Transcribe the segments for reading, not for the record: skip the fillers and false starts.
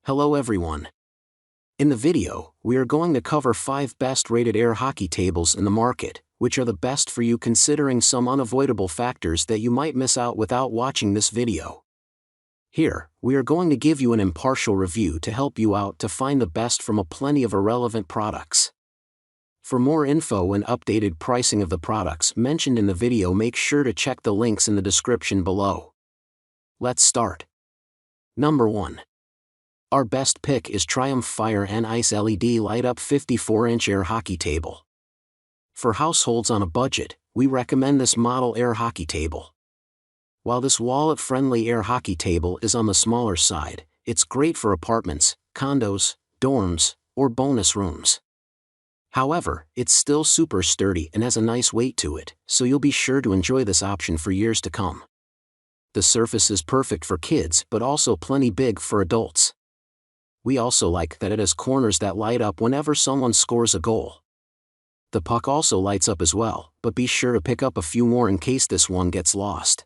Hello everyone. In the video, we are going to cover 5 best rated air hockey tables in the market, which are the best for you considering some unavoidable factors that you might miss out without watching this video. Here, we are going to give you an impartial review to help you out to find the best from a plenty of irrelevant products. For more info and updated pricing of the products mentioned in the video, make sure to check the links in the description below. Let's start. Number 1. Our best pick is Triumph Fire and Ice LED Light-Up 54-inch air hockey table. For households on a budget, we recommend this model air hockey table. While this wallet-friendly air hockey table is on the smaller side, it's great for apartments, condos, dorms, or bonus rooms. However, it's still super sturdy and has a nice weight to it, so you'll be sure to enjoy this option for years to come. The surface is perfect for kids but also plenty big for adults. We also like that it has corners that light up whenever someone scores a goal. The puck also lights up as well, but be sure to pick up a few more in case this one gets lost.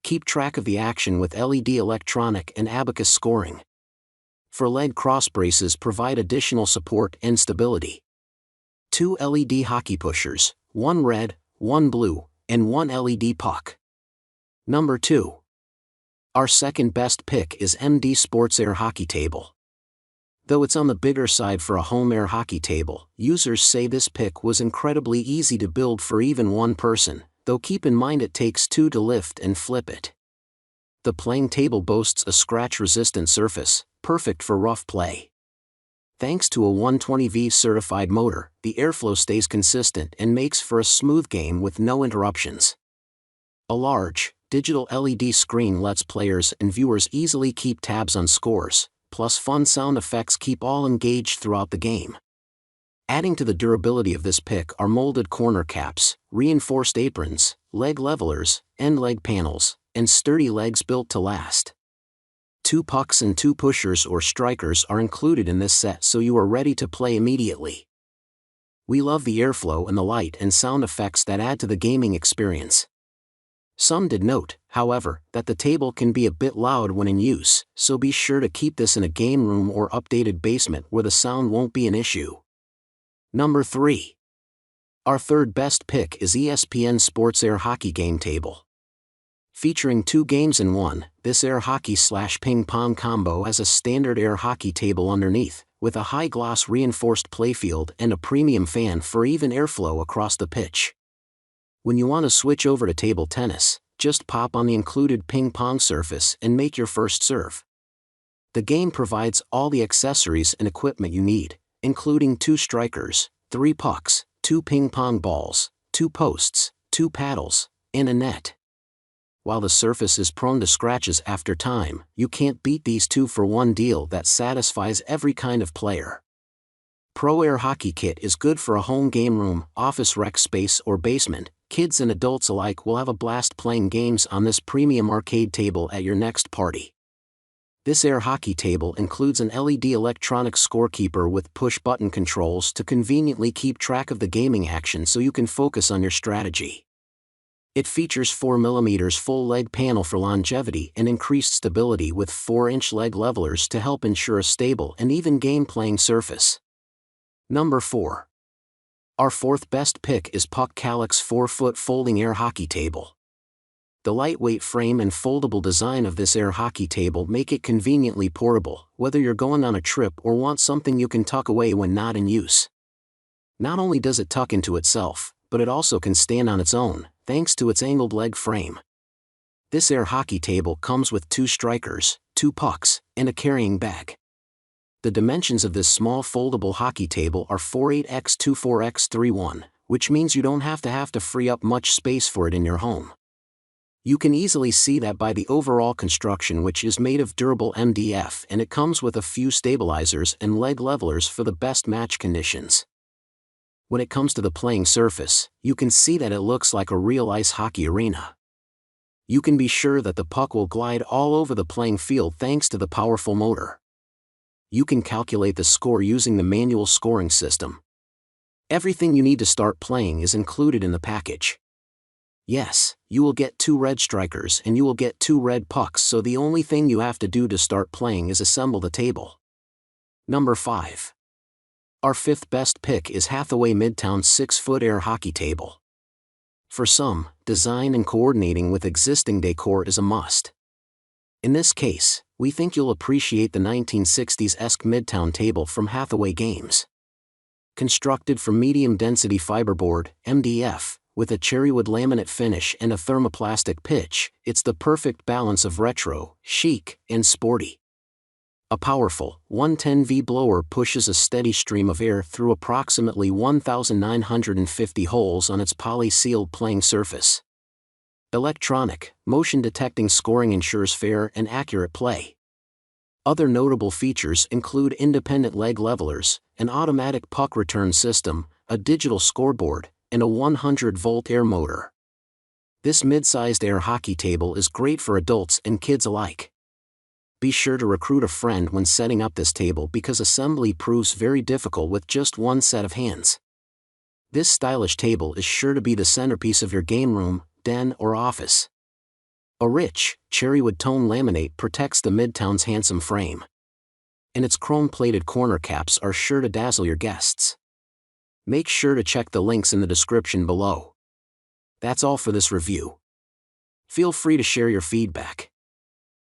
Keep track of the action with LED electronic and abacus scoring. For leg cross braces, provide additional support and stability. 2 LED hockey pushers, 1 red, 1 blue, and 1 LED puck. Number 2. Our second best pick is MD Sports Air Hockey Table. Though it's on the bigger side for a home air hockey table, users say this pick was incredibly easy to build for even one person, though keep in mind it takes 2 to lift and flip it. The playing table boasts a scratch-resistant surface, perfect for rough play. Thanks to a 120V certified motor, the airflow stays consistent and makes for a smooth game with no interruptions. A large, digital LED screen lets players and viewers easily keep tabs on scores, plus fun sound effects keep all engaged throughout the game. Adding to the durability of this pick are molded corner caps, reinforced aprons, leg levelers, end leg panels, and sturdy legs built to last. 2 pucks and 2 pushers or strikers are included in this set, so you are ready to play immediately. We love the airflow and the light and sound effects that add to the gaming experience. Some did note, however, that the table can be a bit loud when in use, so be sure to keep this in a game room or updated basement where the sound won't be an issue. Number 3. Our third best pick is ESPN Sports Air Hockey Game Table. Featuring 2 games in one, this air hockey/ping pong combo has a standard air hockey table underneath, with a high-gloss reinforced playfield and a premium fan for even airflow across the pitch. When you want to switch over to table tennis, just pop on the included ping pong surface and make your first serve. The game provides all the accessories and equipment you need, including 2 strikers, 3 pucks, 2 ping pong balls, 2 posts, 2 paddles, and a net. While the surface is prone to scratches after time, you can't beat these 2-for-1 deal that satisfies every kind of player. Pro Air Hockey Kit is good for a home game room, office rec space, or basement. Kids and adults alike will have a blast playing games on this premium arcade table at your next party. This air hockey table includes an LED electronic scorekeeper with push-button controls to conveniently keep track of the gaming action so you can focus on your strategy. It features 4mm full leg panel for longevity and increased stability with 4-inch leg levelers to help ensure a stable and even game-playing surface. Number 4. Our fourth best pick is PuckCaleks 4-foot folding air hockey table. The lightweight frame and foldable design of this air hockey table make it conveniently portable, whether you're going on a trip or want something you can tuck away when not in use. Not only does it tuck into itself, but it also can stand on its own, thanks to its angled leg frame. This air hockey table comes with 2 strikers, 2 pucks, and a carrying bag. The dimensions of this small foldable hockey table are 48x24x31, which means you don't have to free up much space for it in your home. You can easily see that by the overall construction, which is made of durable MDF, and it comes with a few stabilizers and leg levelers for the best match conditions. When it comes to the playing surface, you can see that it looks like a real ice hockey arena. You can be sure that the puck will glide all over the playing field thanks to the powerful motor. You can calculate the score using the manual scoring system. Everything you need to start playing is included in the package. Yes, you will get 2 red strikers and you will get 2 red pucks, so the only thing you have to do to start playing is assemble the table. Number 5. Our 5th best pick is Hathaway Midtown 6-foot air hockey table. For some, design and coordinating with existing decor is a must. In this case, we think you'll appreciate the 1960s-esque Midtown table from Hathaway Games. Constructed from medium-density fiberboard, MDF, with a cherrywood laminate finish and a thermoplastic pitch, it's the perfect balance of retro, chic, and sporty. A powerful 110V blower pushes a steady stream of air through approximately 1,950 holes on its poly-sealed playing surface. Electronic, motion-detecting scoring ensures fair and accurate play. Other notable features include independent leg levelers, an automatic puck return system, a digital scoreboard, and a 100-volt air motor. This mid-sized air hockey table is great for adults and kids alike. Be sure to recruit a friend when setting up this table because assembly proves very difficult with just one set of hands. This stylish table is sure to be the centerpiece of your game room, den, or office. A rich, cherrywood tone laminate protects the Midtown's handsome frame. And its chrome-plated corner caps are sure to dazzle your guests. Make sure to check the links in the description below. That's all for this review. Feel free to share your feedback.